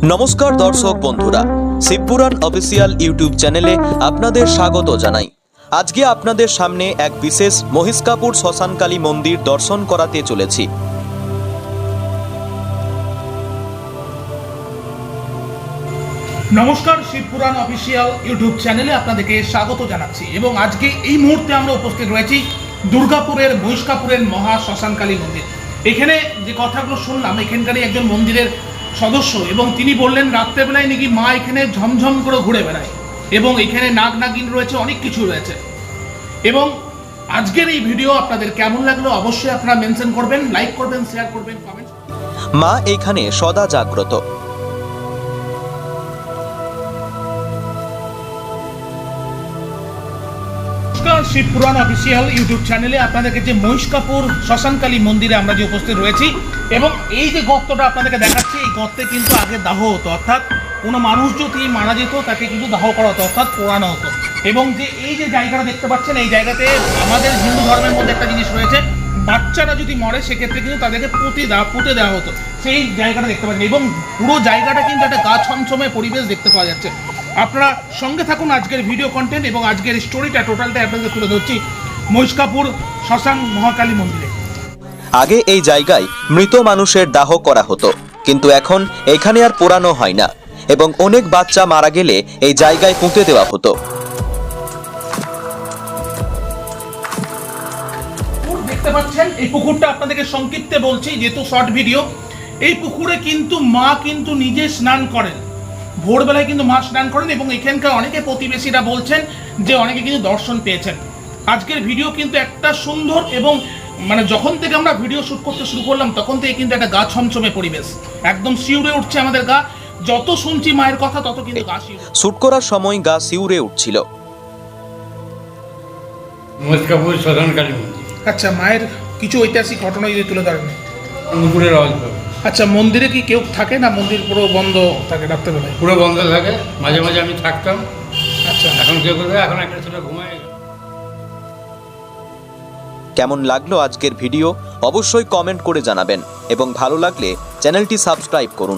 नमस्कार दर्शक बंधुरा शिवपुराण अफिसियल यूट्यूब चैनेले आपनादेर स्वागत जानाई। आज के आपनादेर सामने एक विशेष महिषकापुर श्मशानकाली मंदिर दर्शन कराते चलेछि। नमस्कार शिवपुराण अफिसियल यूट्यूब चैनेले आपनादेरके स्वागत जानाচ্ছি এবং আজকে এই মুহূর্তে আমরা উপস্থিত রয়েছি দুর্গাপুরের মহিষকাপুরের মহা শ্মশানকালী মন্দির। এখানে যে কথাগুলো শুনলাম এখানকারই একজন মন্দিরের সদস্য এবং তিনি বললেন রাত্রেবেলায় নাকি মা এখানে ঝমঝম করে ঘুরে বেড়ায় এবং এখানে নাগ নাগিন রয়েছে, অনেক কিছু রয়েছে। এবং আজকের এই ভিডিও আপনাদের কেমন লাগলো অবশ্যই আপনারা মেনশন করবেন, লাইক করবেন, শেয়ার করবেন, কমেন্ট। মা এখানে সদা জাগ্রত। শিবপুরাণ অফিসিয়াল ইউটিউব চ্যানেলে আপনাদেরকে যে মহিষকাপুর শ্মশানকালী মন্দিরে আমরা যে উপস্থিত রয়েছি এবং এই যে গর্তটা আপনাদেরকে দেখাচ্ছি, এই গর্তে কিন্তু আগে দাহ হতো, অর্থাৎ কোনো মানুষ যদি মারা যেত তাকে কিন্তু দাহ করা হতো, অর্থাৎ পোড়ানো হতো। এবং যে এই যে জায়গাটা দেখতে পাচ্ছেন, এই জায়গাতে আমাদের হিন্দু ধর্মের মধ্যে একটা জিনিস রয়েছে, বাচ্চারা যদি মরে সেক্ষেত্রে কিন্তু তাদেরকে পুঁতে দেওয়া হতো, সেই জায়গাটা দেখতে পাচ্ছেন। এবং পুরো জায়গাটা কিন্তু একটা গা ছমছমে পরিবেশ দেখতে পাওয়া যাচ্ছে। আপনারা সঙ্গে থাকুন আজকের ভিডিও কন্টেন্ট এবং আজকের স্টোরিটা টোটালটা আপনাদের তুলে ধরছি মহিষকাপুর শ্মশান মহাকালী মন্দিরে। আগে এই জায়গায় মৃত মানুষের দাহ করা হতো, কিন্তু এখন এখানে আর পোড়ানো হয় না এবং অনেক বাচ্চা মারা গেলে এই জায়গায় পুঁতে দেওয়া হতো। দেখতে পাচ্ছেন এই পুকুরটা আপনাদেরকে সংক্ষিপ্তে বলছি যেহেতু শর্ট ভিডিও। এই পুকুরে কিন্তু মা কিন্তু নিজে স্নান করেন, ভোরবেলায় কিন্তু মা স্নান করেন এবং এখানকার অনেকে প্রতিবেশীরা বলছেন যে অনেকে কিন্তু দর্শন পেয়েছেন। আজকের ভিডিও কিন্তু একটা সুন্দর এবং মানে যখন থেকে আমরা ভিডিও শুট করতে শুরু করলাম তখন থেকে কিন্তু একটা গা ছমছমে পরিবেশ, একদম শিউরে উঠছে আমাদের গা। যত শুনছি মায়ের কথা তত কিন্তু গা শিউরে। শুট করার সময় গা শিউরে উঠছিল। মহিষকাপুর শ্মশানকালী মন্দির। আচ্ছা, মায়ের কিছু ঐতিহাসিক ঘটনা যদি তুলে ধরেন। দুপুরের আওয়াজ পাবে। আচ্ছা, মন্দিরে কি কেউ থাকে না? মন্দির পুরো বন্ধ থাকে রাত্রেবেলায়? পুরো বন্ধ থাকে, মাঝে মাঝে আমি থাকতাম। আচ্ছা, এখন কেউ করবে, এখন একটা ছেলে ঘুমায়। কেমন লাগলো আজকের ভিডিও অবশ্যই কমেন্ট করে জানাবেন এবং ভালো লাগলে চ্যানেলটি সাবস্ক্রাইব করুন।